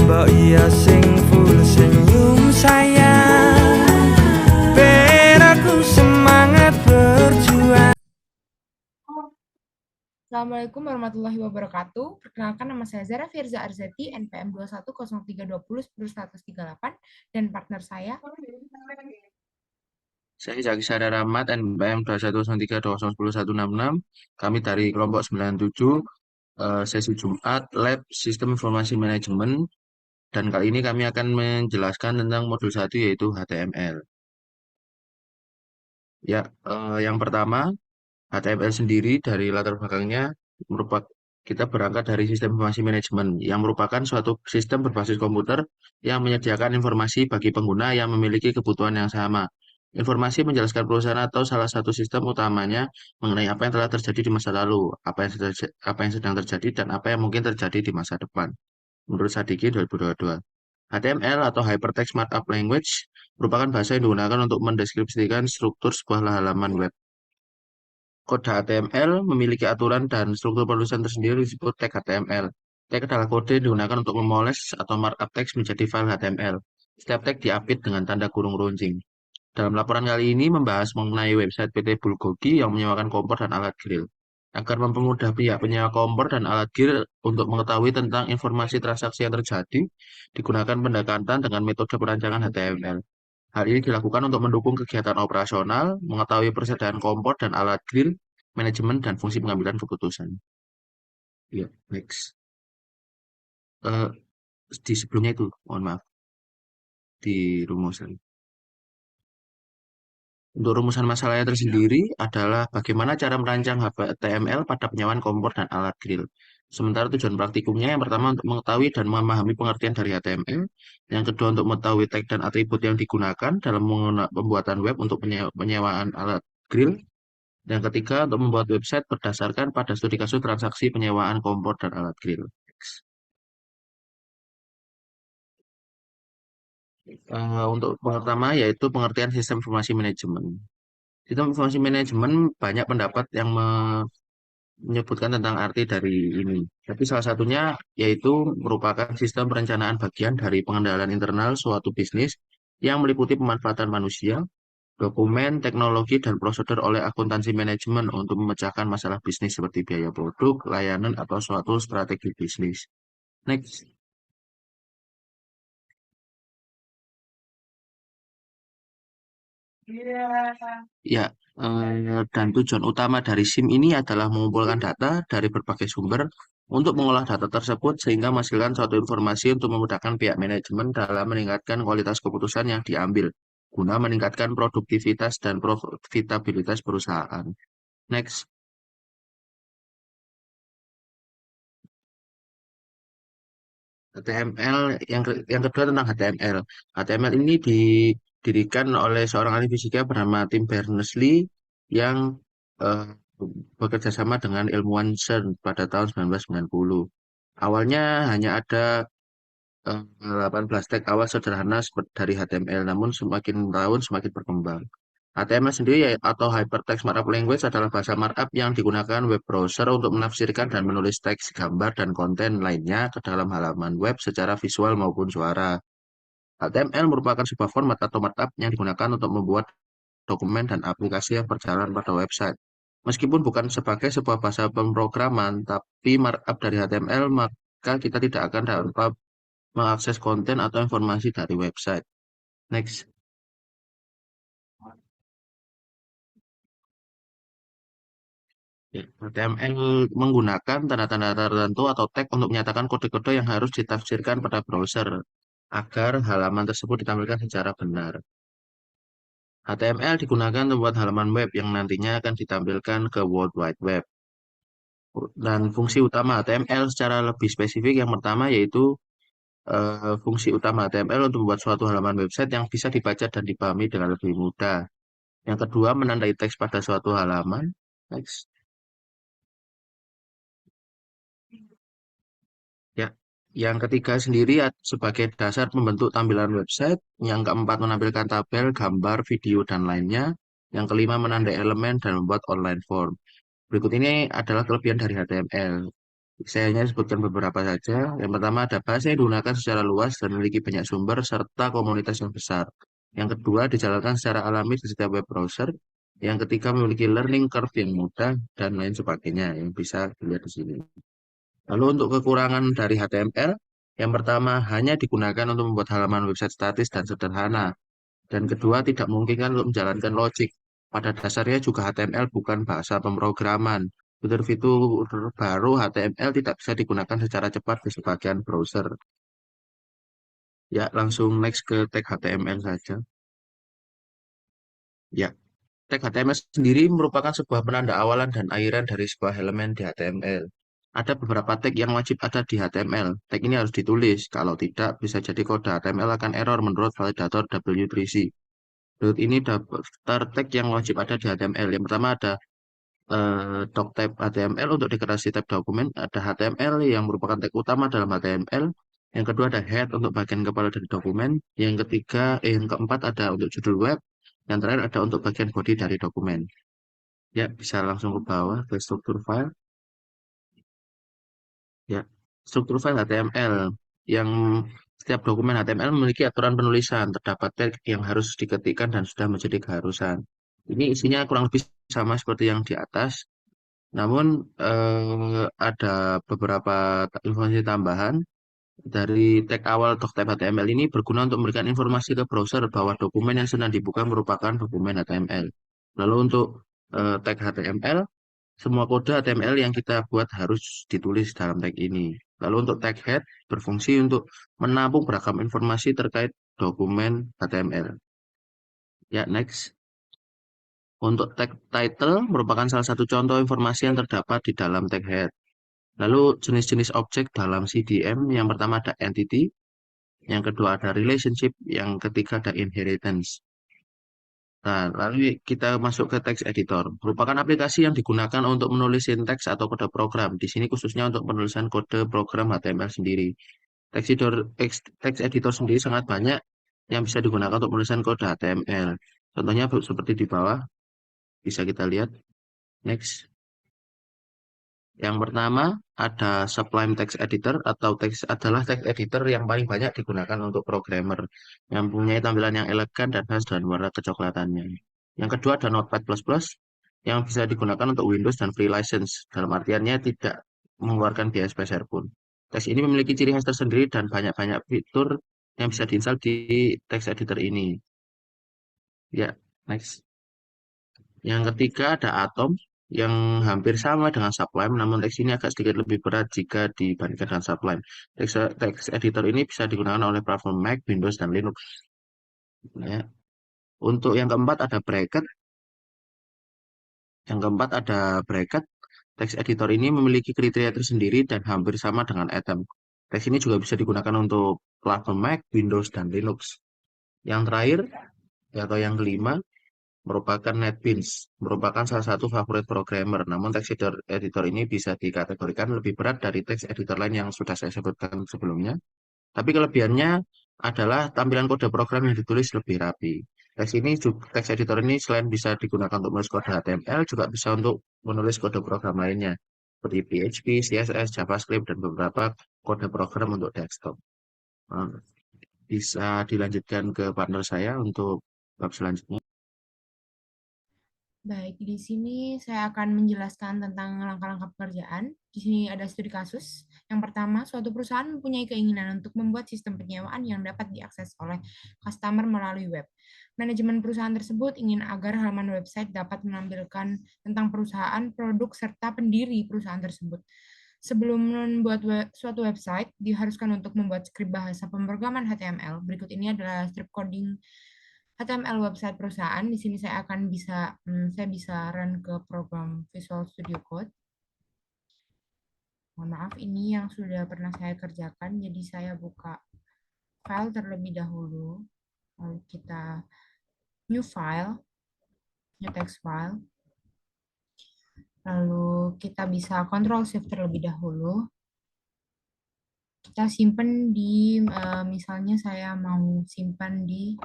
Mbok iya sing full senyum sayang, ben aku semangat berjuang. Assalamualaikum warahmatullahi wabarakatuh. Perkenalkan, nama saya Zara Firza Arzati, NPM 210320 1038, dan partner saya. Saya Zaki Sadar Ahmad, NPM 21032010 166. Kami dari kelompok 97, sesi Jumat, Lab Sistem Informasi Manajemen. Dan kali ini kami akan menjelaskan tentang modul 1 yaitu HTML. Ya, yang pertama, HTML sendiri dari latar belakangnya merupakan kita berangkat dari sistem informasi manajemen yang merupakan suatu sistem berbasis komputer yang menyediakan informasi bagi pengguna yang memiliki kebutuhan yang sama. Informasi menjelaskan perusahaan atau salah satu sistem utamanya mengenai apa yang telah terjadi di masa lalu, apa yang sedang terjadi, dan apa yang mungkin terjadi di masa depan. Menurut Sadiki 2022. HTML atau Hypertext Markup Language merupakan bahasa yang digunakan untuk mendeskripsikan struktur sebuah halaman web. Kode HTML memiliki aturan dan struktur penulisan tersendiri disebut tag HTML. Tag adalah kode yang digunakan untuk memoles atau markup teks menjadi file HTML. Setiap tag diapit dengan tanda kurung runcing. Dalam laporan kali ini membahas mengenai website PT Bulgogi yang menyewakan kompor dan alat grill. Agar mempermudah pihak penyewa kompor dan alat grill untuk mengetahui tentang informasi transaksi yang terjadi, digunakan pendekatan dengan metode perancangan HTML. Hal ini dilakukan untuk mendukung kegiatan operasional, mengetahui persediaan kompor dan alat grill, manajemen, dan fungsi pengambilan keputusan. Ya, next. Eh, di sebelumnya itu, mohon maaf, di rumusan. Untuk rumusan masalahnya tersendiri adalah bagaimana cara merancang HTML pada penyewaan kompor dan alat grill. Sementara tujuan praktikumnya yang pertama untuk mengetahui dan memahami pengertian dari HTML, yang kedua untuk mengetahui tag dan atribut yang digunakan dalam pembuatan web untuk penyewaan alat grill, yang ketiga untuk membuat website berdasarkan pada studi kasus transaksi penyewaan kompor dan alat grill. Untuk pertama yaitu pengertian sistem informasi manajemen. Sistem informasi manajemen banyak pendapat yang menyebutkan tentang arti dari ini. Tapi salah satunya yaitu merupakan sistem perencanaan bagian dari pengendalian internal suatu bisnis yang meliputi pemanfaatan manusia, dokumen, teknologi, dan prosedur oleh akuntansi manajemen untuk memecahkan masalah bisnis seperti biaya produk, layanan, atau suatu strategi bisnis. Next. Ya, dan tujuan utama dari SIM ini adalah mengumpulkan data dari berbagai sumber untuk mengolah data tersebut sehingga menghasilkan suatu informasi untuk memudahkan pihak manajemen dalam meningkatkan kualitas keputusan yang diambil, guna meningkatkan produktivitas dan profitabilitas perusahaan. Next. HTML yang kedua tentang HTML. HTML ini didirikan oleh seorang ahli fisika bernama Tim Berners-Lee yang eh, bekerja sama dengan ilmuwan CERN pada tahun 1990. Awalnya hanya ada 18 tag awal sederhana dari HTML, namun semakin tahun semakin berkembang. HTML sendiri atau Hypertext Markup Language adalah bahasa markup yang digunakan web browser untuk menafsirkan dan menulis teks, gambar, dan konten lainnya ke dalam halaman web secara visual maupun suara. HTML merupakan sebuah format atau markup yang digunakan untuk membuat dokumen dan aplikasi yang berjalan pada website. Meskipun bukan sebagai sebuah bahasa pemrograman, tapi markup dari HTML, maka kita tidak akan dapat mengakses konten atau informasi dari website. Next. Ya, HTML menggunakan tanda-tanda tertentu atau tag untuk menyatakan kode-kode yang harus ditafsirkan pada browser agar halaman tersebut ditampilkan secara benar. HTML digunakan untuk membuat halaman web yang nantinya akan ditampilkan ke World Wide Web. Dan fungsi utama HTML secara lebih spesifik yang pertama yaitu fungsi utama HTML untuk membuat suatu halaman website yang bisa dibaca dan dipahami dengan lebih mudah. Yang kedua, menandai teks pada suatu halaman. Next. Ya, yang ketiga sendiri sebagai dasar membentuk tampilan website. Yang keempat, menampilkan tabel, gambar, video, dan lainnya. Yang kelima, menandai elemen dan membuat online form. Berikut ini adalah kelebihan dari HTML. Saya hanya sebutkan beberapa saja. Yang pertama ada bahasa yang digunakan secara luas dan memiliki banyak sumber serta komunitas yang besar. Yang kedua dijalankan secara alami di setiap web browser. Yang ketiga memiliki learning curve yang mudah dan lain sebagainya yang bisa dilihat di sini. Lalu untuk kekurangan dari HTML, yang pertama hanya digunakan untuk membuat halaman website statis dan sederhana. Dan kedua tidak memungkinkan untuk menjalankan logik. Pada dasarnya juga HTML bukan bahasa pemrograman. Fitur-fitur baru HTML tidak bisa digunakan secara cepat di sebagian browser. Ya, langsung next ke tag HTML saja. Ya, tag HTML sendiri merupakan sebuah penanda awalan dan akhiran dari sebuah elemen di HTML. Ada beberapa tag yang wajib ada di HTML. Tag ini harus ditulis, kalau tidak bisa jadi kode HTML akan error menurut validator W3C. Berikut ini daftar tag yang wajib ada di HTML. Yang pertama ada doctype HTML untuk deklarasi tab dokumen. Ada HTML yang merupakan tag utama dalam HTML. Yang kedua ada head untuk bagian kepala dari dokumen. Yang keempat ada untuk judul web. Yang terakhir ada untuk bagian body dari dokumen. Ya, bisa langsung ke bawah ke struktur file. Ya, struktur file HTML yang setiap dokumen HTML memiliki aturan penulisan. Terdapat tag yang harus diketikkan dan sudah menjadi keharusan. Ini isinya kurang lebih sama seperti yang di atas. Namun ada beberapa informasi tambahan dari tag awal doctype HTML ini berguna untuk memberikan informasi ke browser bahwa dokumen yang sedang dibuka merupakan dokumen HTML. Lalu untuk tag HTML, semua kode HTML yang kita buat harus ditulis dalam tag ini. Lalu untuk tag head berfungsi untuk menampung beragam informasi terkait dokumen HTML. Ya, next. Untuk tag title merupakan salah satu contoh informasi yang terdapat di dalam tag head. Lalu jenis-jenis objek dalam CDM, yang pertama ada entity, yang kedua ada relationship, yang ketiga ada inheritance. Nah, lalu kita masuk ke text editor. Merupakan aplikasi yang digunakan untuk menulis sinteks atau kode program. Di sini khususnya untuk penulisan kode program HTML sendiri. Text editor sendiri sangat banyak yang bisa digunakan untuk penulisan kode HTML. Contohnya seperti di bawah, bisa kita lihat. Next. Yang pertama ada Sublime Text Editor atau adalah text editor yang paling banyak digunakan untuk programmer yang mempunyai tampilan yang elegan dan khas dan warna kecoklatannya. Yang kedua ada Notepad++ yang bisa digunakan untuk Windows dan free license. Dalam artiannya tidak mengeluarkan biaya spesial pun. Teks ini memiliki ciri khas tersendiri dan banyak-banyak fitur yang bisa diinstal di text editor ini. Ya, next. Yang ketiga ada Atom yang hampir sama dengan Sublime, namun teks ini agak sedikit lebih berat jika dibandingkan dengan Sublime. Teks editor ini bisa digunakan oleh platform Mac, Windows, dan Linux. Ya. Untuk yang keempat ada Bracket. Yang keempat ada Bracket. Teks editor ini memiliki kriteria tersendiri dan hampir sama dengan Atom. Teks ini juga bisa digunakan untuk platform Mac, Windows, dan Linux. Yang terakhir, atau yang kelima, merupakan NetBeans, merupakan salah satu favorit programmer. Namun teks editor ini bisa dikategorikan lebih berat dari teks editor lain yang sudah saya sebutkan sebelumnya. Tapi kelebihannya adalah tampilan kode program yang ditulis lebih rapi. Teks editor ini selain bisa digunakan untuk menulis kode HTML, juga bisa untuk menulis kode program lainnya, seperti PHP, CSS, JavaScript, dan beberapa kode program untuk desktop. Bisa dilanjutkan ke partner saya untuk bab selanjutnya. Baik, di sini saya akan menjelaskan tentang langkah-langkah pekerjaan. Di sini ada studi kasus. Yang pertama, suatu perusahaan mempunyai keinginan untuk membuat sistem penyewaan yang dapat diakses oleh customer melalui web. Manajemen perusahaan tersebut ingin agar halaman website dapat menampilkan tentang perusahaan, produk, serta pendiri perusahaan tersebut. Sebelum membuat suatu website, diharuskan untuk membuat skrip bahasa pemrograman HTML. Berikut ini adalah strip coding HTML website perusahaan. Di sini saya bisa run ke program Visual Studio Code. Mohon maaf, ini yang sudah pernah saya kerjakan, jadi saya buka file terlebih dahulu. Lalu kita new file, new text file. Lalu kita bisa Ctrl Shift terlebih dahulu. Kita simpan di, misalnya saya mau simpan di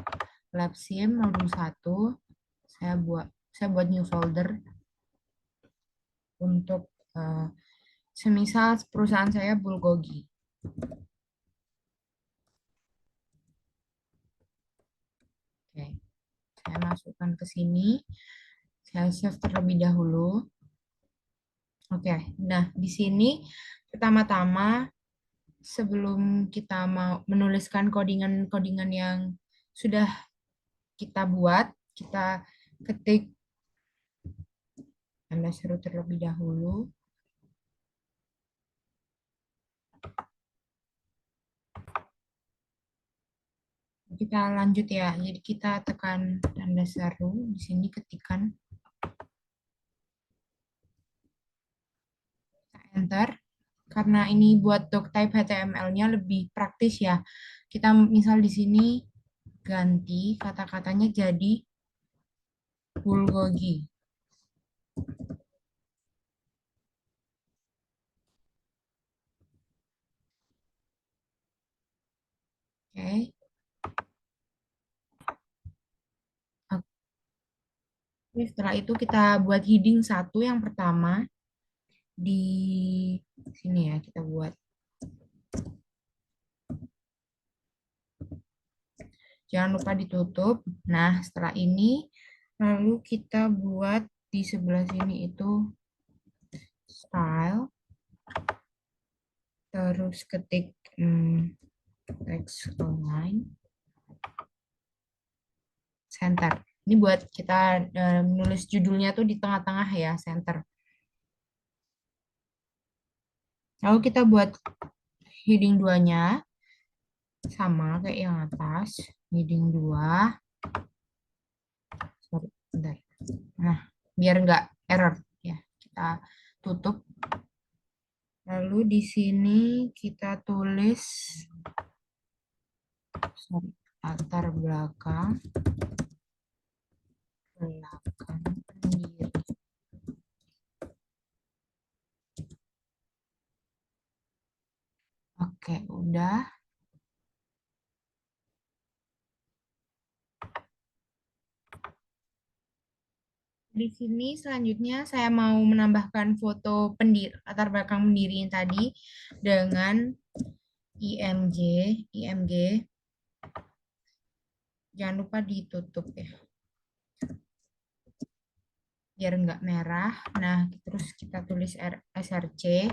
LabSim modul 1. Saya buat new folder untuk Semisal perusahaan saya Bulgogi. Oke, saya masukkan ke sini. Saya save terlebih dahulu. Oke, nah di sini pertama-tama sebelum kita mau menuliskan kodingan-kodingan yang sudah kita buat, kita ketik tanda seru terlebih dahulu. Kita lanjut ya. Jadi kita tekan tanda seru di sini, ketikan enter. Karena ini buat doctype HTML-nya lebih praktis ya. Kita misal di sini ganti kata-katanya jadi bulgogi. Oke. Oke, setelah itu kita buat heading satu yang pertama di sini ya, kita buat. Jangan lupa ditutup. Nah, setelah ini lalu kita buat di sebelah sini itu style, terus ketik text align, center. Ini buat kita menulis judulnya tuh di tengah-tengah ya, center. Lalu kita buat heading 2-nya sama kayak yang atas, heading 2. Sorry, bentar. Nah, biar nggak error ya, kita tutup. Lalu di sini kita tulis latar belakang pendiri. Oke, udah. Di sini selanjutnya saya mau menambahkan foto pendiri, latar belakang pendiri yang tadi dengan IMG. Jangan lupa ditutup ya, biar nggak merah. Nah, terus kita tulis SRC.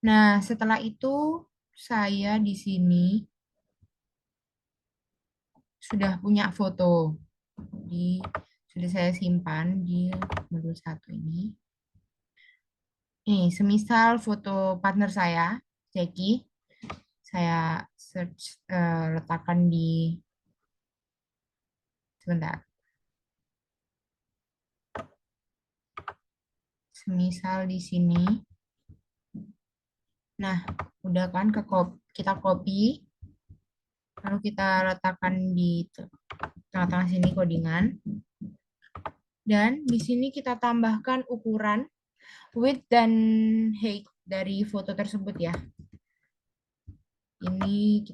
Nah, setelah itu saya di sini sudah punya foto. Sudah saya simpan di modul 1 ini. Ini semisal foto partner saya, Jackie, saya search, letakkan di, sebentar. Semisal di sini. Nah, udah kan kita copy, lalu kita letakkan di tengah-tengah sini codingan. Dan di sini kita tambahkan ukuran width dan height dari foto tersebut ya. Ini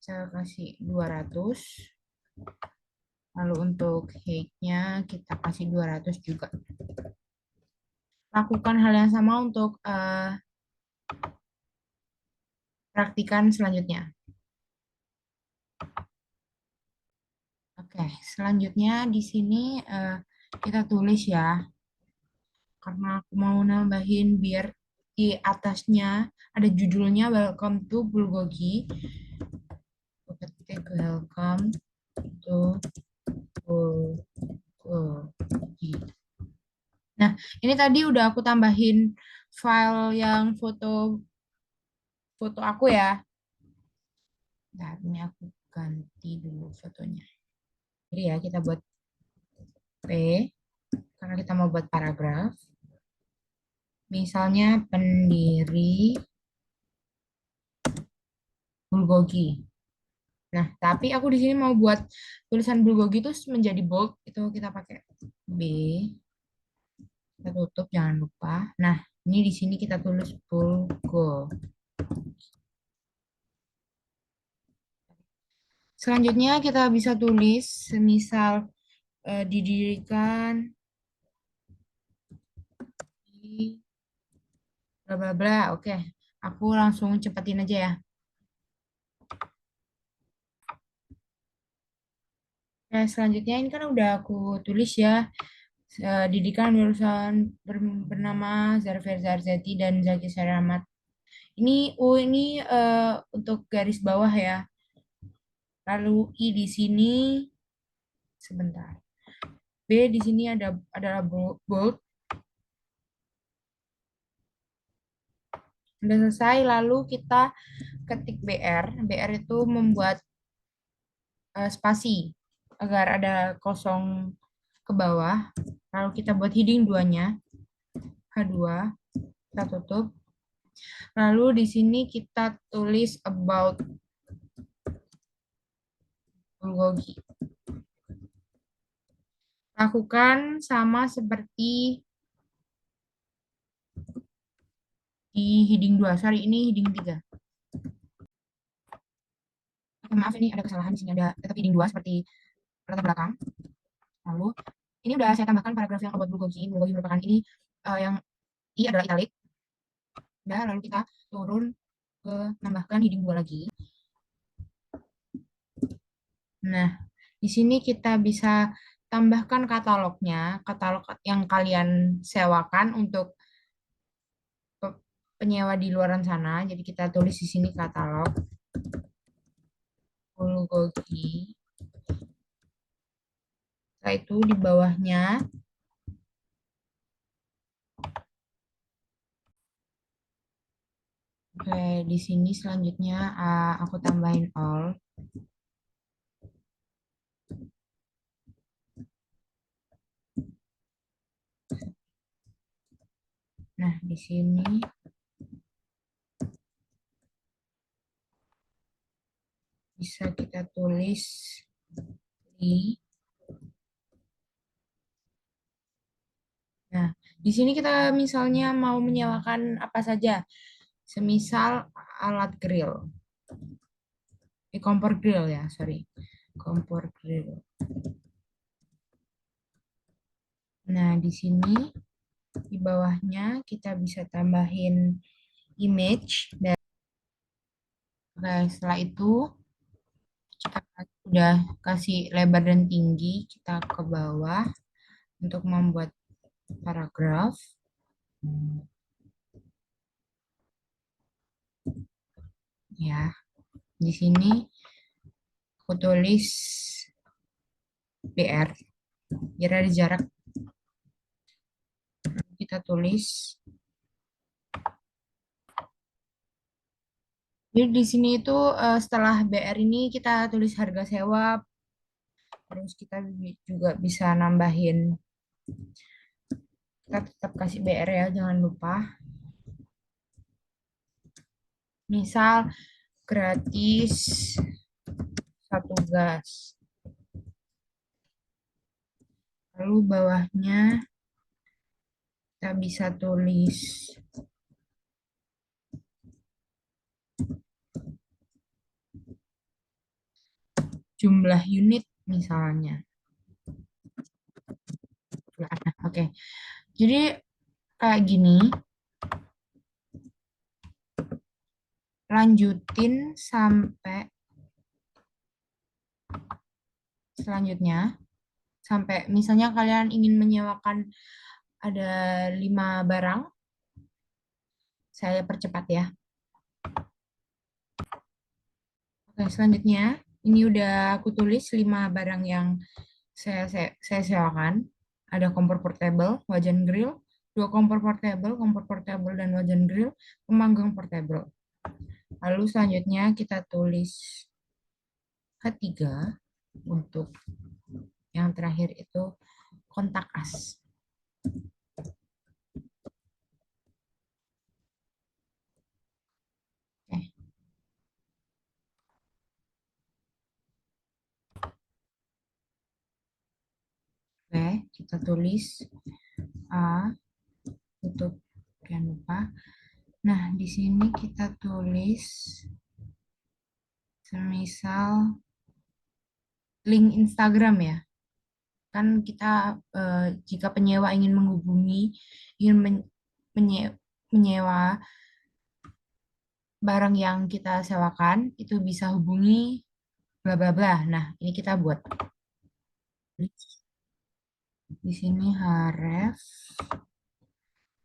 saya kasih 200. Lalu untuk height-nya kita kasih 200 juga. Lakukan hal yang sama untuk praktikan selanjutnya. Oke, selanjutnya di sini kita tulis ya. Karena aku mau nambahin biar di atasnya ada judulnya Welcome to Bulgogi. Ketik Welcome to Bulgogi. Nah, ini tadi udah aku tambahin file yang foto aku ya. Nah, ini aku ganti dulu fotonya. Jadi ya, kita buat P, karena kita mau buat paragraf. Misalnya pendiri Bulgogi. Nah, tapi aku di sini mau buat tulisan Bulgogi itu menjadi bold, itu kita pakai B. Kita tutup, jangan lupa. Nah, ini di sini kita tulis Bulgo. Selanjutnya kita bisa tulis semisal didirikan bla bla bla. Oke, aku langsung cepetin aja ya. Nah, selanjutnya ini kan udah aku tulis ya, didikan jurusan bernama Zarfer Zarzati dan Zaki Saramat. Ini untuk garis bawah ya. Lalu I di sini sebentar. B di sini adalah bold. Udah selesai, lalu kita ketik BR. BR itu membuat spasi agar ada kosong ke bawah. Lalu kita buat heading 2-nya, H2, kita tutup. Lalu di sini kita tulis about bulgogi. Lakukan sama seperti di heading 2. Sorry, ini heading 3. Maaf, ini ada kesalahan. Di sini ada tetap heading 2 seperti latar belakang. Lalu, ini udah saya tambahkan paragraf yang about bulgogi. Bulgogi merupakan ini yang I adalah italic. Udah, lalu kita turun ke tambahkan heading 2 lagi. Nah, di sini kita bisa tambahkan katalognya, katalog yang kalian sewakan untuk penyewa di luaran sana. Jadi kita tulis di sini katalog bulgogi. Setelah itu di bawahnya oke, di sini selanjutnya aku tambahin all. Nah, di sini bisa kita tulis di. Nah, di sini kita misalnya mau menyewakan apa saja, semisal alat grill, kompor grill ya, sorry, kompor grill. Nah, di sini di bawahnya kita bisa tambahin image dan setelah itu kita udah kasih lebar dan tinggi, kita ke bawah untuk membuat paragraf. Ya, di sini aku tulis BR, biar ada jarak. Kita tulis. Jadi di sini itu setelah BR ini kita tulis harga sewa, terus kita juga bisa nambahin. Kita tetap kasih BR ya, jangan lupa. Misal gratis 1 gas. Lalu bawahnya kita bisa tulis jumlah unit misalnya. Oke. Jadi kayak gini. Lanjutin sampai selanjutnya. Sampai misalnya kalian ingin menyewakan ada 5 barang. Saya percepat ya. Oke, selanjutnya ini udah aku tulis 5 barang yang saya sewakan. Ada kompor portable, wajan grill, 2 kompor portable dan wajan grill, pemanggang portable. Lalu selanjutnya kita tulis ketiga untuk yang terakhir itu kontak as. Oke. Oke, kita tulis A, tutup, jangan lupa. Nah, di sini kita tulis semisal link Instagram ya. Kan kita jika penyewa ingin menghubungi, ingin menyewa barang yang kita sewakan, itu bisa hubungi bla bla bla. Nah, ini kita buat di sini href.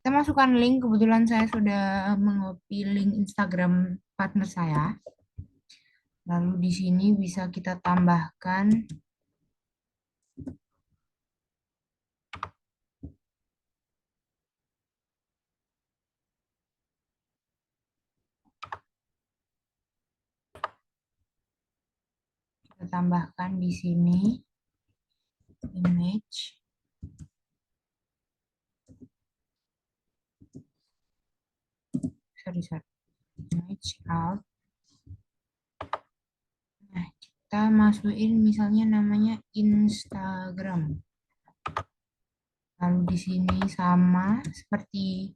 Kita masukkan link, kebetulan saya sudah mengcopy link Instagram partner saya. Lalu di sini bisa kita tambahkan di sini image, image out. Nah, kita masukin misalnya namanya Instagram. Lalu di sini sama seperti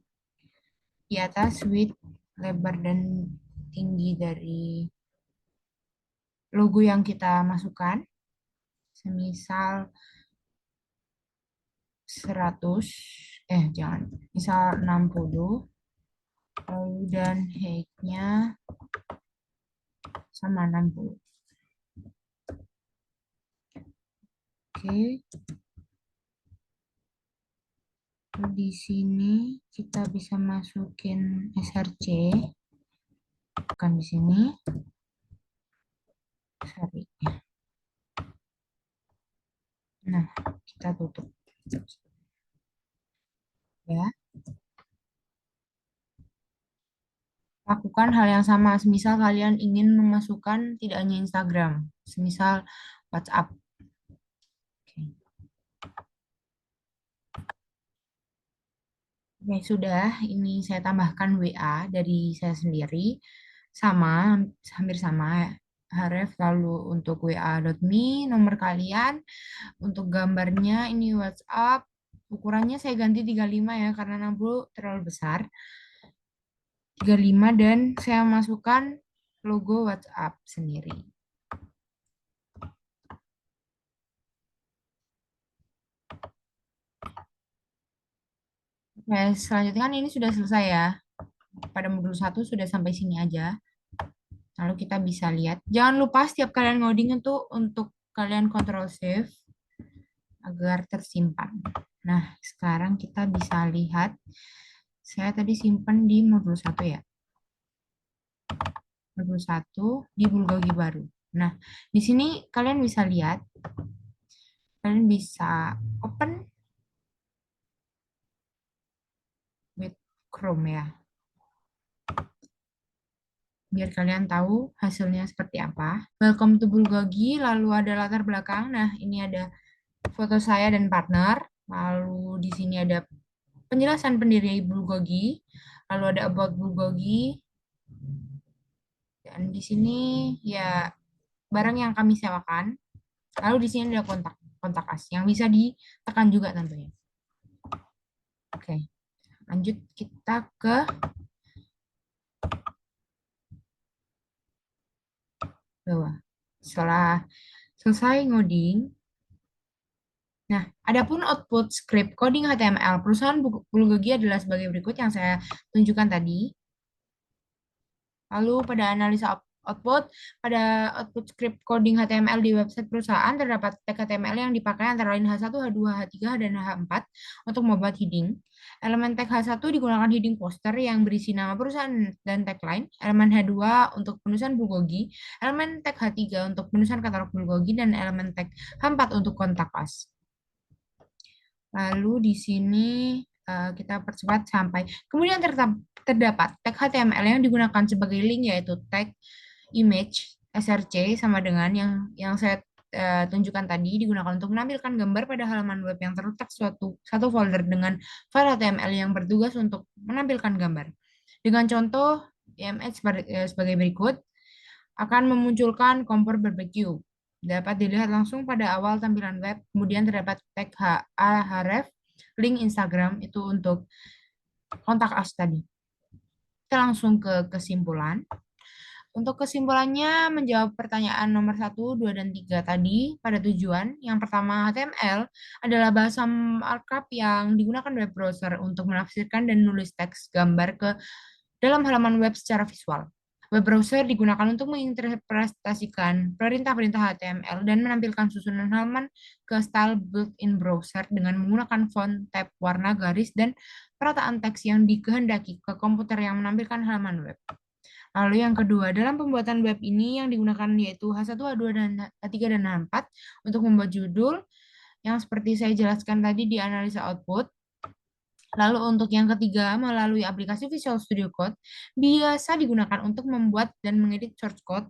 di atas, width, lebar dan tinggi dari logo yang kita masukkan. Semisal 100, misal 60, lalu dan height-nya sama 60. Oke. Di sini kita bisa masukin src, bukan di sini, sorry. Nah, kita tutup. Ya. Lakukan hal yang sama, semisal kalian ingin memasukkan tidak hanya Instagram, semisal WhatsApp. Oke. Oke, sudah. Ini saya tambahkan WA dari saya sendiri. Sama, hampir sama. Href, lalu untuk wa.me, nomor kalian. Untuk gambarnya, ini WhatsApp. Ukurannya saya ganti 35 ya, karena 60 terlalu besar. 35 dan saya masukkan logo WhatsApp sendiri. Oke, selanjutnya kan ini sudah selesai ya. Pada modul 1 sudah sampai sini aja. Lalu kita bisa lihat. Jangan lupa setiap kalian ngoding itu untuk kalian control save agar tersimpan. Nah, sekarang kita bisa lihat. Saya tadi simpan di modul 1 ya. Modul 1 di bulgogi baru. Nah, di sini kalian bisa lihat. Kalian bisa open with Chrome ya. Biar kalian tahu hasilnya seperti apa. Welcome to Bulgogi, lalu ada latar belakang. Nah, ini ada foto saya dan partner. Lalu di sini ada penjelasan pendiri Bulgogi. Lalu ada about Bulgogi. Dan di sini ya barang yang kami sewakan. Lalu di sini ada kontak us yang bisa ditekan juga tentunya. Oke, lanjut kita ke bawah. Setelah selesai ngoding, nah, adapun output script coding HTML perusahaan Bulgogi adalah sebagai berikut yang saya tunjukkan tadi. Lalu pada analisa output, pada output script coding HTML di website perusahaan terdapat tag HTML yang dipakai antara lain H1, H2, H3, dan H4 untuk membuat heading. Elemen tag H1 digunakan heading poster yang berisi nama perusahaan dan tagline. Elemen H2 untuk penulisan Bulgogi. Elemen tag H3 untuk penulisan katalog Bulgogi. Dan elemen tag H4 untuk kontak us. Lalu di sini kita percepat sampai. Kemudian terdapat tag HTML yang digunakan sebagai link, yaitu tag image src sama dengan yang saya tunjukkan tadi, digunakan untuk menampilkan gambar pada halaman web yang terletak satu folder dengan file HTML yang bertugas untuk menampilkan gambar. Dengan contoh image sebagai berikut, akan memunculkan kompor barbecue. Dapat dilihat langsung pada awal tampilan web. Kemudian terdapat tag href, link Instagram itu untuk kontak us tadi. Kita langsung ke kesimpulan. Untuk kesimpulannya, menjawab pertanyaan nomor 1, 2, dan 3 tadi pada tujuan. Yang pertama, HTML adalah bahasa markup yang digunakan web browser untuk menafsirkan dan menulis teks gambar ke dalam halaman web secara visual. Web browser digunakan untuk menginterpretasikan perintah-perintah HTML dan menampilkan susunan halaman ke style built-in browser dengan menggunakan font, tab, warna, garis, dan perataan teks yang dikehendaki ke komputer yang menampilkan halaman web. Lalu yang kedua, dalam pembuatan web ini yang digunakan yaitu H1, H2, dan H3, dan H4 untuk membuat judul yang seperti saya jelaskan tadi di analisa output. Lalu untuk yang ketiga, melalui aplikasi Visual Studio Code, biasa digunakan untuk membuat dan mengedit source code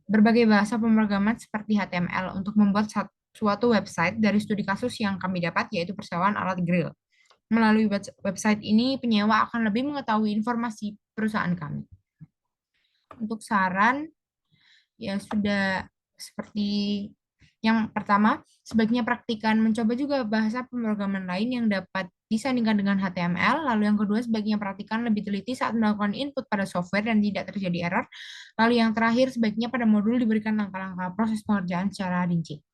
berbagai bahasa pemrograman seperti HTML untuk membuat suatu website dari studi kasus yang kami dapat, yaitu persewaan alat grill. Melalui website ini, penyewa akan lebih mengetahui informasi perusahaan kami. Untuk saran, ya sudah seperti yang pertama, sebaiknya praktikan mencoba juga bahasa pemrograman lain yang dapat disandingkan dengan HTML. Lalu yang kedua, sebaiknya praktikan lebih teliti saat melakukan input pada software dan tidak terjadi error. Lalu yang terakhir, sebaiknya pada modul diberikan langkah-langkah proses pengerjaan secara rinci.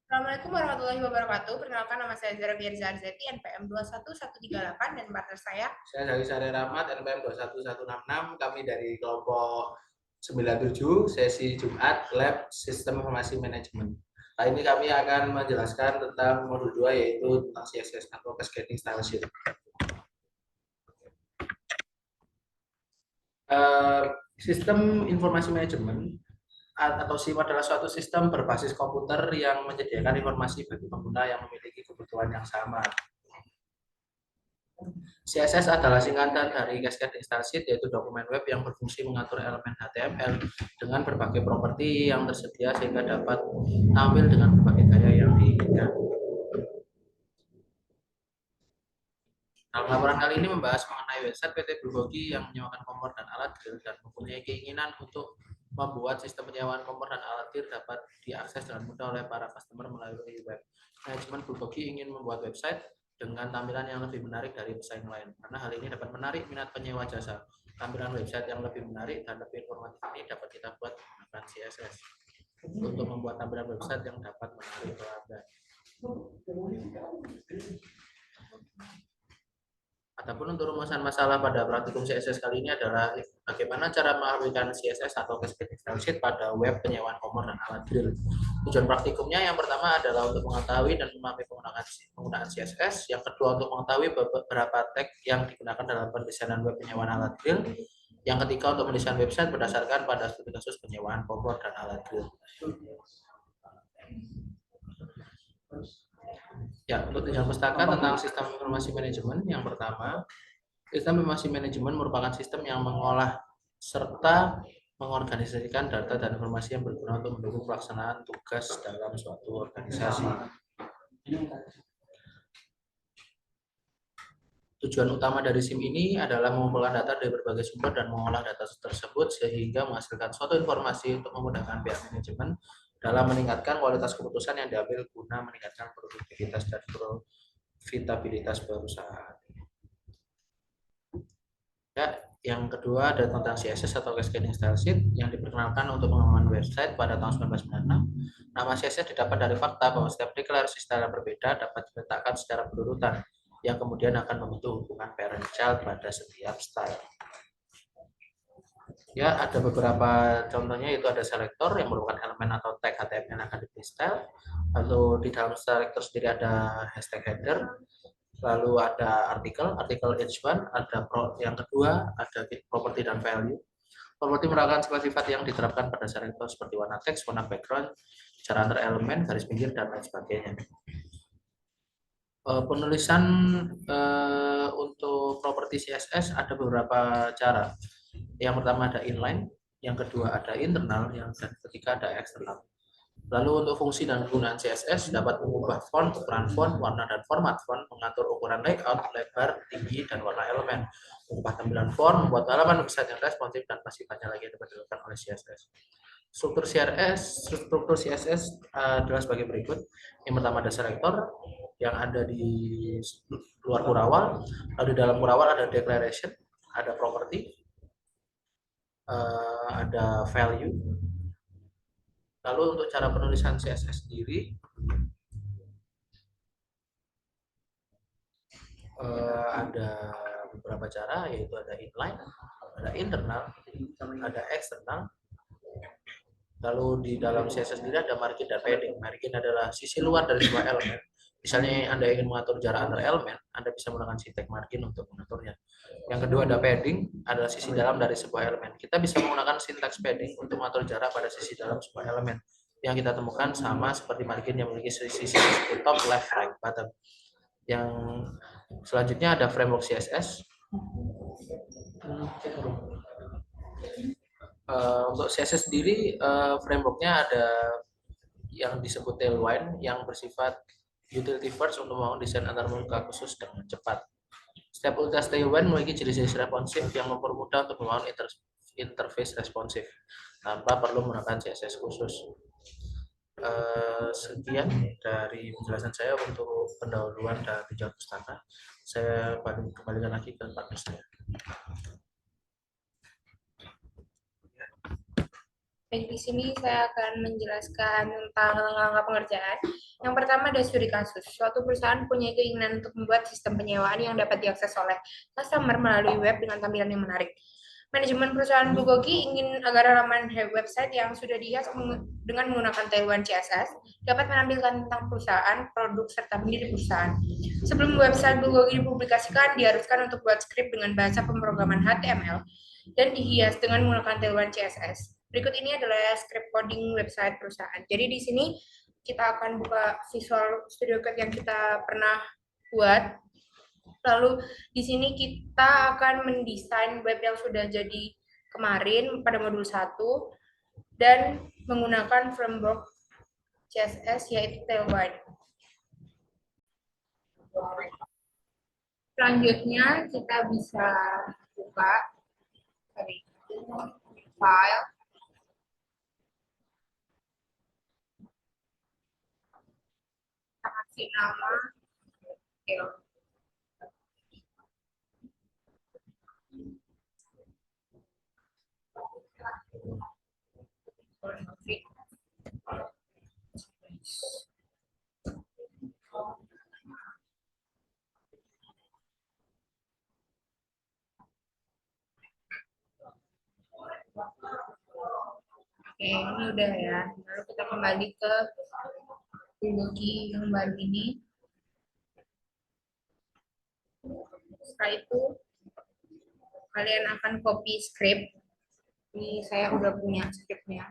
Assalamualaikum warahmatullahi wabarakatuh. Perkenalkan, nama saya Zara Fierza Arzeti, NPM 21138, dan partner saya Dari Sari Rahmat, NPM 21166. Kami dari kelompok 97, sesi Jumat, Lab Sistem Informasi Manajemen. Kali ini kami akan menjelaskan tentang modul 2, yaitu tentang CSS atau Cascading Style Sheet. Sistem Informasi Manajemen atau SIM adalah suatu sistem berbasis komputer yang menyediakan informasi bagi pengguna yang memiliki kebutuhan yang sama. CSS adalah singkatan dari Cascading Style Sheet, yaitu dokumen web yang berfungsi mengatur elemen HTML dengan berbagai properti yang tersedia sehingga dapat tampil dengan berbagai gaya yang diinginkan. Nah, laporan kali ini membahas mengenai website PT Bulgogi yang menyewakan kompor dan alat grill dan mempunyai keinginan untuk membuat sistem penyewaan kompor dan alat grill dapat diakses dengan mudah oleh para customer melalui web. Manajemen Bulgogi ingin membuat website dengan tampilan yang lebih menarik dari pesaing lain, karena hal ini dapat menarik minat penyewa jasa. Tampilan website yang lebih menarik dan lebih informatif ini dapat kita buat menggunakan CSS untuk membuat tampilan website yang dapat menarik pelanggan. Adapun untuk rumusan masalah pada praktikum CSS kali ini adalah bagaimana cara mengaplikan CSS atau Cascading Style Sheet pada web penyewaan kompor dan alat grill. Tujuan praktikumnya yang pertama adalah untuk mengetahui dan memahami penggunaan CSS, yang kedua untuk mengetahui beberapa tag yang digunakan dalam pendesainan web penyewaan alat grill, yang ketiga untuk mendesain website berdasarkan pada studi kasus penyewaan kompor dan alat grill. Ya, untuk tinjauan pustaka tentang sistem informasi manajemen, yang pertama, sistem informasi manajemen merupakan sistem yang mengolah serta mengorganisasikan data dan informasi yang berguna untuk mendukung pelaksanaan tugas dalam suatu organisasi. Tujuan utama dari SIM ini adalah mengumpulkan data dari berbagai sumber dan mengolah data tersebut sehingga menghasilkan suatu informasi untuk memudahkan pihak manajemen dalam meningkatkan kualitas keputusan yang diambil guna meningkatkan produktivitas dan profitabilitas perusahaan. Ya, yang kedua ada tentang CSS atau Cascading Style Sheet yang diperkenalkan untuk pengembangan website pada tahun 1996. Nama CSS didapat dari fakta bahwa setiap deklarasi style yang berbeda dapat diletakkan secara berurutan yang kemudian akan membentuk hubungan parent-child pada setiap style. Ya, ada beberapa contohnya, yaitu ada selector yang merupakan elemen atau tag HTML yang akan di style. Lalu di dalam selector sendiri ada hashtag header. Lalu ada artikel H1, ada yang kedua ada property dan value. Property merupakan sifat-sifat yang diterapkan pada selector seperti warna teks, warna background, cara antar elemen, garis pinggir dan lain sebagainya. Penulisan untuk properti CSS ada beberapa cara. Yang pertama ada inline, yang kedua ada internal, yang ketiga ada eksternal. Lalu untuk fungsi dan penggunaan CSS dapat mengubah font, ukuran font, warna dan format font, mengatur ukuran layout, lebar, tinggi, dan warna elemen, mengubah tampilan font, membuat halaman website yang responsif, dan masih banyak lagi yang dapat dilakukan oleh CSS. Struktur CSS adalah sebagai berikut. Yang pertama ada selector yang ada di luar kurawal, lalu di dalam kurawal ada declaration, ada property, ada value. Lalu untuk cara penulisan CSS sendiri, ada beberapa cara, yaitu ada inline, ada internal, ada eksternal. Lalu di dalam CSS sendiri ada margin dan padding. Margin adalah sisi luar dari sebuah elemen. Misalnya Anda ingin mengatur jarak antar elemen, Anda bisa menggunakan sintek margin untuk mengaturnya. Yang kedua ada padding, adalah sisi dalam dari sebuah elemen. Kita bisa menggunakan sintaks padding untuk mengatur jarak pada sisi dalam sebuah elemen. Yang kita temukan sama seperti margin yang memiliki sisi seperti top, left, right, bottom. Yang selanjutnya ada framework CSS. Untuk CSS sendiri, frameworknya ada yang disebut Tailwind yang bersifat utility first untuk membangun desain antarmuka khusus dengan cepat. Setiap utilitas Tailwind memiliki jenis-jenis responsif yang mempermudah untuk membangun interface responsif tanpa perlu menggunakan CSS khusus. Sekian dari penjelasan saya untuk pendahuluan dan tujuan pustaka. Saya kembalikan lagi ke partner saya. Baik, di sini saya akan menjelaskan tentang langkah pengerjaan. Yang pertama ada studi kasus. Suatu perusahaan punya keinginan untuk membuat sistem penyewaan yang dapat diakses oleh customer melalui web dengan tampilan yang menarik. Manajemen perusahaan Bulgogi ingin agar halaman website yang sudah dihias dengan menggunakan Tailwind CSS dapat menampilkan tentang perusahaan, produk, serta pendiri perusahaan. Sebelum website Bulgogi dipublikasikan, diharuskan untuk buat skrip dengan bahasa pemrograman HTML dan dihias dengan menggunakan Tailwind CSS. Berikut ini adalah script coding website perusahaan. Jadi di sini kita akan buka Visual Studio Code yang kita pernah buat. Lalu di sini kita akan mendesain web yang sudah jadi kemarin pada modul 1 dan menggunakan framework CSS yaitu Tailwind. Selanjutnya kita bisa buka file. Kasih nama Oke, ini udah ya. Lalu kita kembali ke Bulgogi yang baru ini. Setelah itu kalian akan copy script. Ini saya udah punya scriptnya.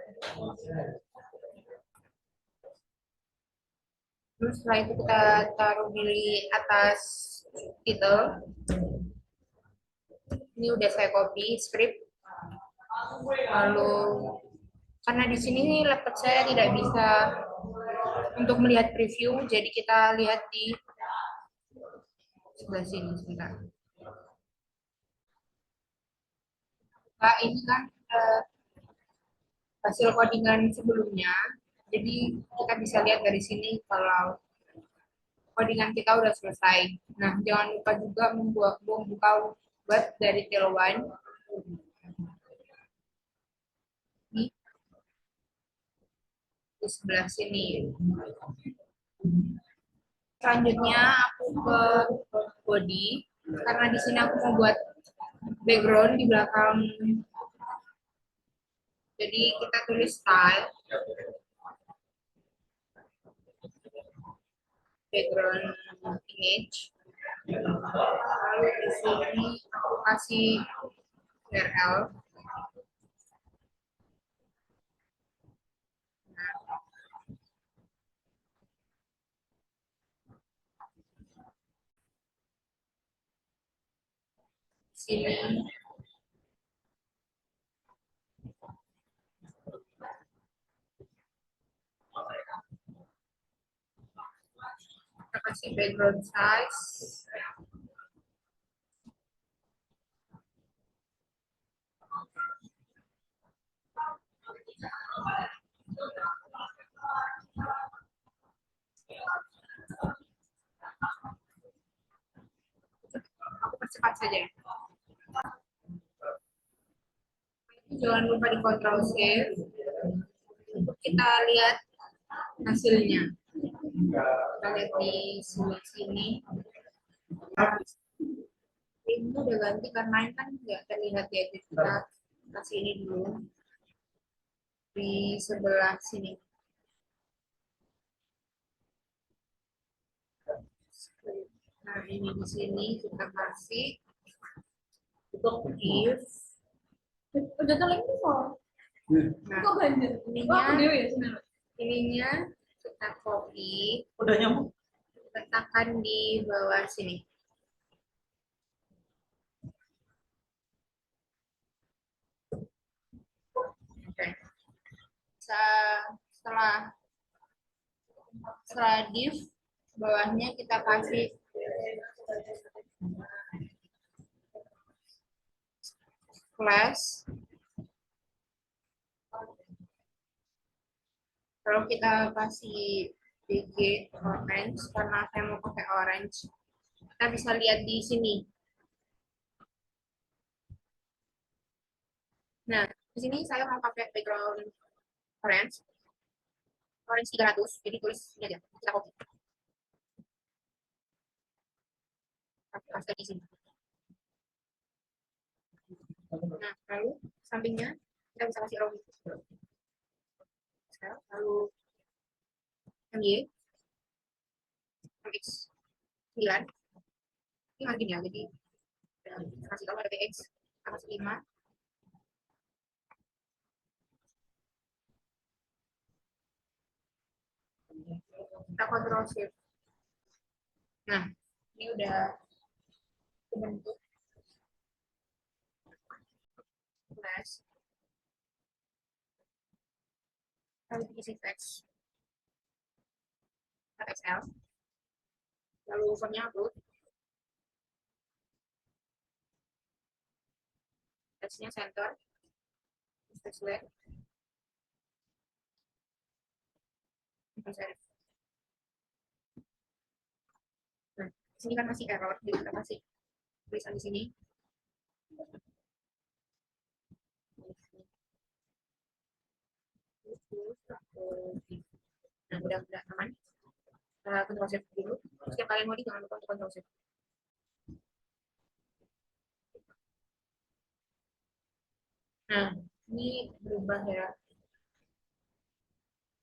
Terus setelah itu kita taruh di atas title. Ini udah saya copy script. Lalu karena di sini laptop saya tidak bisa untuk melihat preview, jadi kita lihat di sebelah sini sebentar. Nah, ini kan hasil codingan sebelumnya, jadi kita bisa lihat dari sini kalau codingan kita udah selesai. Nah, jangan lupa juga membuka web dari Tailwind. Di sebelah sini. Selanjutnya aku ke body karena di sini aku mau buat background di belakang. Jadi kita tulis style background image. Lalu di sini aku kasih URL. Sini kita kasih background size. Aku percepat saja. Jangan lupa di Ctrl Save untuk kita lihat hasilnya. Kita lihat di sini. Ini udah ganti karena ini kan nggak terlihat ya, jadi kita kasih ini dulu di sebelah sini. Nah, ini di sini kita kasih untuk if. Udah lagi kok. Nah, ininya kita copy. Udah nyambung. Letakkan di bawah sini. Oke. Setelah div, bawahnya kita kasih flash. Kalau kita kasih BG orange, karena saya mau pakai orange, kita bisa lihat di sini. Nah, di sini saya mau pakai background orange 300, jadi tulis ini aja, kita copy. Paste di sini. Nah, lalu sampingnya kita bisa kasih row. Lalu MY, MX 9, ini margin ya, jadi kasih tahu ada PX, kasih 5. Kita Ctrl Shift. Nah, ini udah terbentuk flash. Lalu isi teks XL. Lalu fontnya upload. Teksnya center. Teks left. Nah, sini kan masih error, jadi kita kasih tulisan di sini. Nah, udah aman. Ctrl Shift dulu. Setiap kalian mau jangan lupa untuk Ctrl Shift. Nah, ini berubah ya.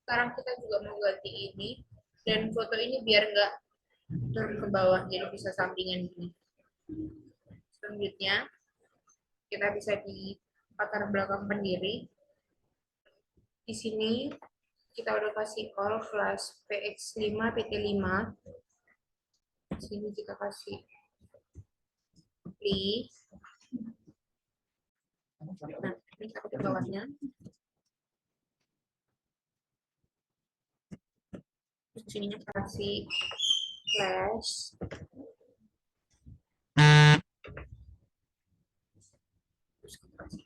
Sekarang kita juga mau ganti ini, dan foto ini biar nggak turun ke bawah, jadi bisa sampingan gini. Selanjutnya, kita bisa di latar belakang pendiri. Di sini kita udah kasih all flash PX5 PT5. Di sini kita kasih please. Nah, ini kita ke bawahnya. Terus sininya kita kasih flash. Terus kita kasih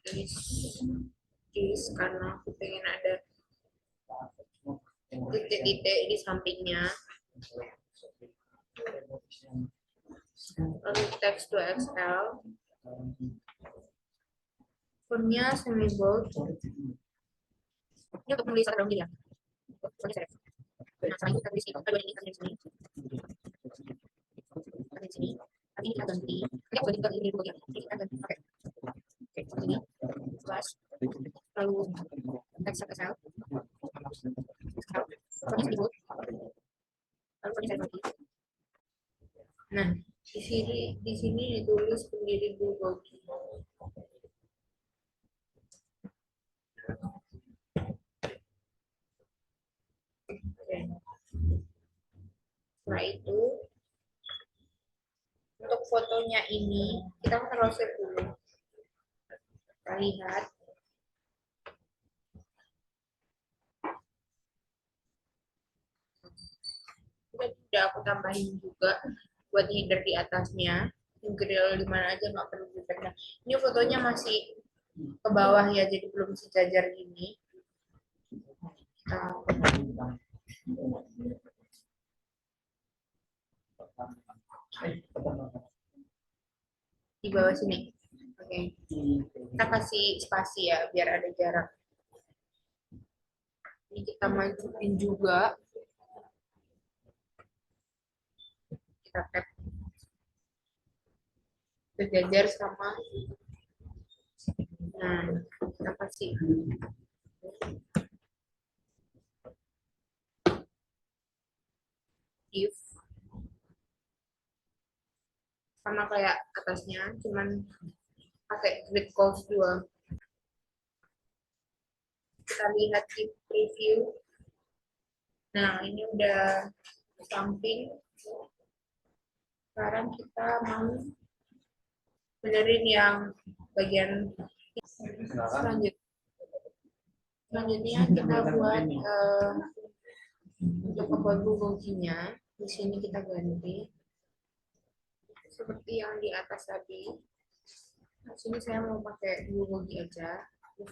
this karena aku pengen ada titik-titik di sampingnya. Lalu teks 2XL. Fontnya semi bold. Ini untuk menulis dalam diri ya. Fontnya serif. Nah, sekarang kita tulis ini. Ini kita tulis ini. Kita tulis ini. Tapi ini kita ganti. Nanti aku ganti ini dulu ya. Ini kita ganti. Oke. Oke, seperti ini. Flash. Lalu teks XL. Fontnya semi bold. Lalu fontnya serif lagi. Nah, di sini ditulis pendiri Google. Setelah itu, untuk fotonya ini, kita Ctrl Shift dulu. Kita lihat. Udah aku tambahin juga buat header di atasnya. Grill di mana aja nggak perlu dipindah. Ini fotonya masih ke bawah ya, jadi belum sejajar gini. Di bawah sini. Oke. Kita kasih spasi ya, biar ada jarak. Ini kita majuin juga. Kita tap. Sejajar sama. Nah, kita kasih if. Sama kayak atasnya, cuman pakai grid calls 2. Kita lihat di preview. Nah, ini udah samping. Sekarang kita mau benerin yang bagian selanjutnya kita buat untuk membuat Google-nya. Di sini kita ganti seperti yang di atas tadi. Nah, sini saya mau pakai Google aja. Di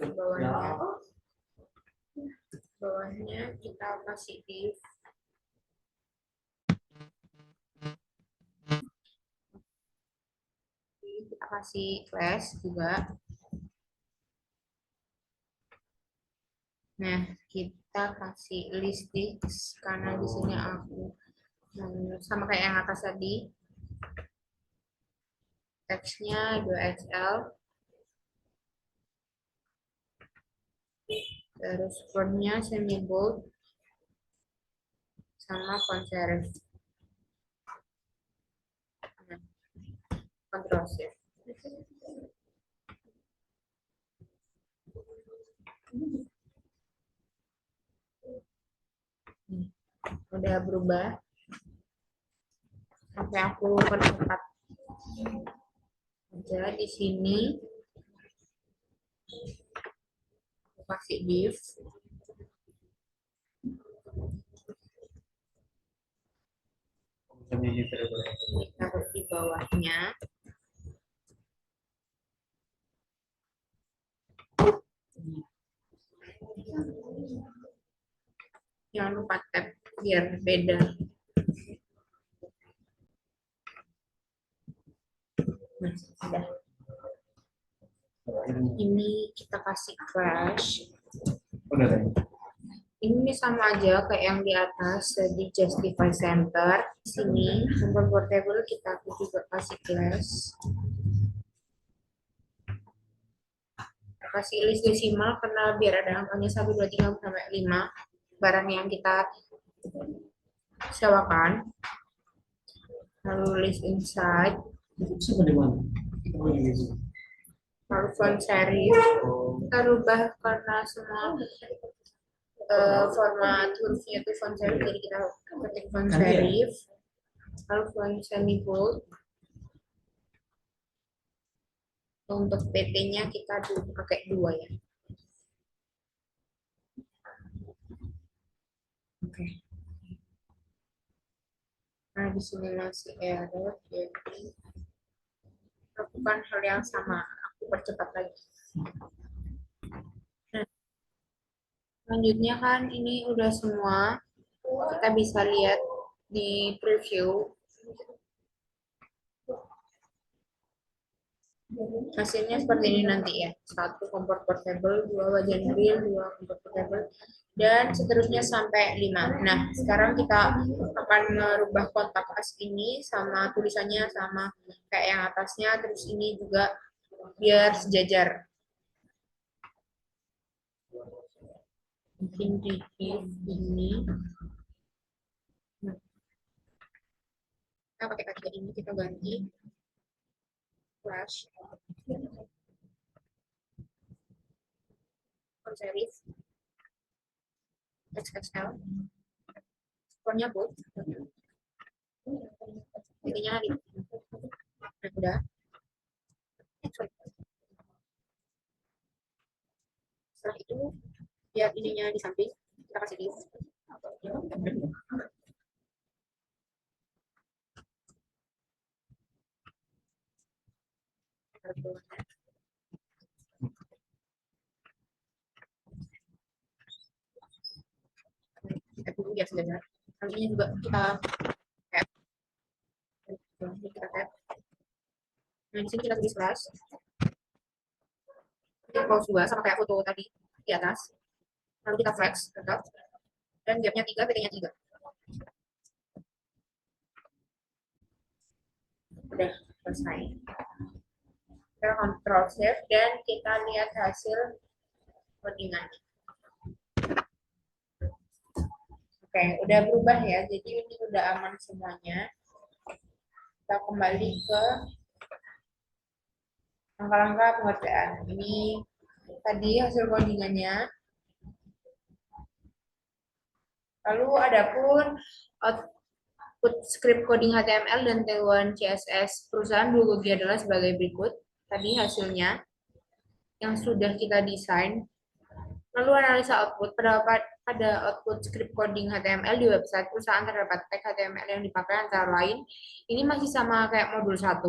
bawahnya kita kasih div. Kita kasih class juga. Nah, kita kasih listix karena di sini aku sama kayak yang atas tadi. Teksnya 2XL. Terus fontnya semi bold sama font serif. Nah, Ctrl Shift. Udah berubah sampai aku percepat aja di sini. Aku kasih div. Taruh di bawahnya. Jangan lupa tab biar beda. Nah, udah. Ini kita kasih flash. Ini sama aja kayak yang di atas, jadi justify center. Di sini untuk portable kita juga kasih class. Kita kasih list desimal karena biar ada angkanya 1, 2, 3 sampai 5 barang yang kita sewakan. Lalu list inside. Lalu font serif. Kita rubah karena semua format hurufnya itu font serif, jadi kita ketik font serif. Lalu font semi bold. Untuk PT-nya kita pakai 2 ya. Oke. Nah, di sini masih error, jadi lakukan hal yang sama. Aku percepat lagi. Nah, selanjutnya kan ini udah semua. Kita bisa lihat di preview. Hasilnya seperti ini nanti ya. 1 kompor portable, 2 wajan grill, 2 kompor portable, dan seterusnya sampai 5. Nah, sekarang kita akan merubah kontak as ini sama tulisannya sama kayak yang atasnya, terus ini juga biar sejajar. Mungkin di ini. Nah, kita pakai kaki ini, kita ganti flash. Font serif. XXL. Fontnya bold. Intinya di. Nah, udah. Setelah itu, biar ininya di samping, kita kasih div. Kita dulu biar sejajar. Kali ini juga kita tap. Kita tap. Nah, di sini kita tulis flash. close 2 sama kayak foto tadi di atas. Lalu kita flex, tetap. Dan gapnya 3, PT-nya 3. Udah selesai. Kita control save dan kita lihat hasil codingannya. Oke, udah berubah ya. Jadi ini udah aman semuanya. Kita kembali ke langkah-langkah pengerjaan. Ini tadi hasil codingannya. Lalu adapun output script coding HTML dan T1 CSS perusahaan Bulgogi adalah sebagai berikut. Tadi hasilnya yang sudah kita desain. Lalu analisa output, pada output script coding HTML di website perusahaan terdapat tag HTML yang dipakai antara lain. Ini masih sama kayak modul 1.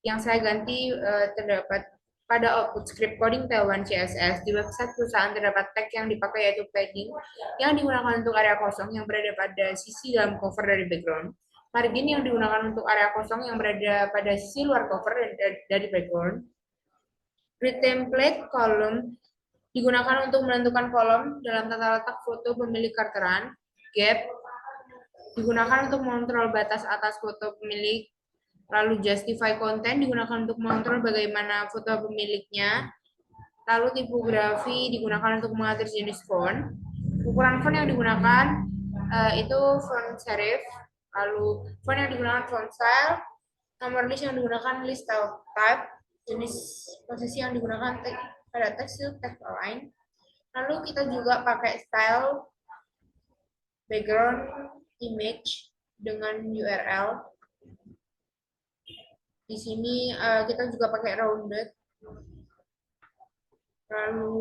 Yang saya ganti terdapat pada output script coding T1 CSS di website perusahaan terdapat tag yang dipakai yaitu padding yang digunakan untuk area kosong yang berada pada sisi dalam cover dari background. Margin yang digunakan untuk area kosong yang berada pada sisi luar cover dari background. Grid template column digunakan untuk menentukan kolom dalam tata letak foto pemilik karteran. Gap digunakan untuk mengontrol batas atas foto pemilik. Lalu justify content digunakan untuk mengontrol bagaimana foto pemiliknya. Lalu tipografi digunakan untuk mengatur jenis font. Ukuran font yang digunakan itu font serif. Lalu font yang digunakan font style. Nomor list yang digunakan list style type. Jenis posisi yang digunakan pada text align. Lalu kita juga pakai style background image dengan URL. Di sini kita juga pakai rounded. Lalu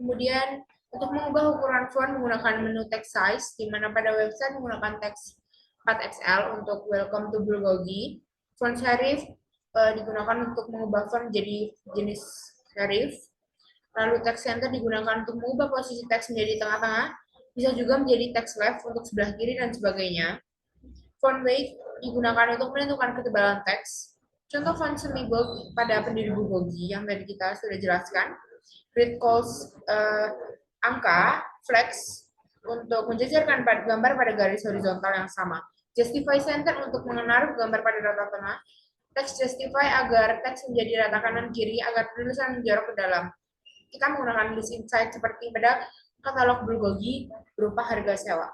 kemudian untuk mengubah ukuran font menggunakan menu text size, di mana pada website menggunakan teks 4XL untuk welcome to Bulgogi. Font serif digunakan untuk mengubah font jadi jenis serif. Lalu text center digunakan untuk mengubah posisi teks menjadi tengah-tengah, bisa juga menjadi text left untuk sebelah kiri dan sebagainya. Font weight digunakan untuk menentukan ketebalan teks. Contoh font semi-bold pada pendiri Bulgogi yang tadi kita sudah jelaskan. Grid calls angka, flex untuk menjejerkan gambar pada garis horizontal yang sama. Justify center untuk mengenaruh gambar pada rata tengah. Text justify agar teks menjadi rata kanan kiri agar tulisan menjorok ke dalam. Kita menggunakan list insight seperti pada katalog Bulgogi berupa harga sewa.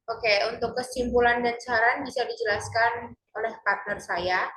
Oke, untuk kesimpulan dan saran bisa dijelaskan oleh partner saya.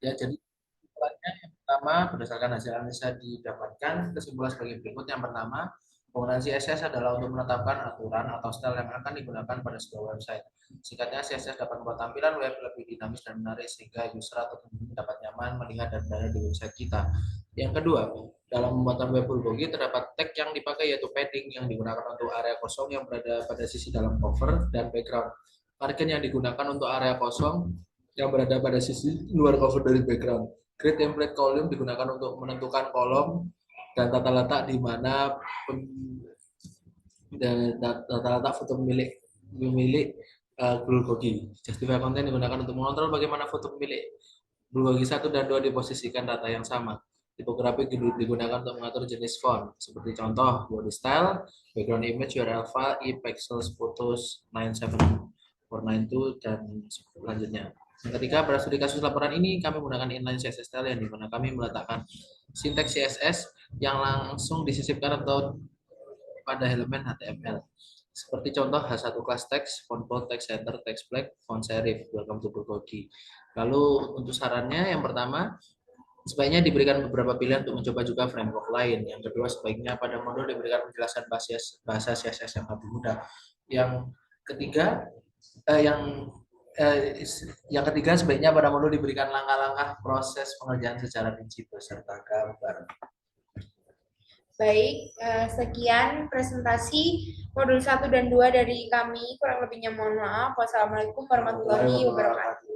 Ya, jadi kesimpulannya yang pertama berdasarkan hasil analisa didapatkan kesimpulan sebagai berikut. Yang pertama, penggunaan CSS adalah untuk menetapkan aturan atau style yang akan digunakan pada sebuah website. Singkatnya, CSS dapat membuat tampilan web lebih dinamis dan menarik sehingga user atau pengunjung dapat nyaman melihat dan berada di website kita. Yang kedua, dalam pembuatan web Bulgogi terdapat tag yang dipakai yaitu padding yang digunakan untuk area kosong yang berada pada sisi dalam cover dan background. Margin yang digunakan untuk area kosong yang berada pada sisi luar cover dari background. Grid template column digunakan untuk menentukan kolom dan tata letak di mana tata letak foto pemilik Bulgogi. Justify content digunakan untuk mengontrol bagaimana foto pemilik Bulgogi 1 dan 2 diposisikan data yang sama. Tipografi digunakan untuk mengatur jenis font, seperti contoh body style, background image, URL file, e-pixels, photos 97492 dan selanjutnya. Yang ketiga, pada studi kasus laporan ini kami menggunakan inline CSS style yang dimana kami meletakkan sinteks CSS yang langsung disisipkan atau pada elemen HTML. Seperti contoh H1 class text, font bold, text center, text black, font serif, welcome to Bulgogi. Lalu untuk sarannya yang pertama, sebaiknya diberikan beberapa pilihan untuk mencoba juga framework lain. Yang kedua, sebaiknya pada modul diberikan penjelasan bahasa CSS yang lebih mudah. Yang ketiga, sebaiknya pada modul diberikan langkah-langkah proses pengerjaan secara rinci beserta gambar. Baik, sekian presentasi modul 1 dan 2 dari kami. Kurang lebihnya mohon maaf. Wassalamualaikum warahmatullahi wabarakatuh.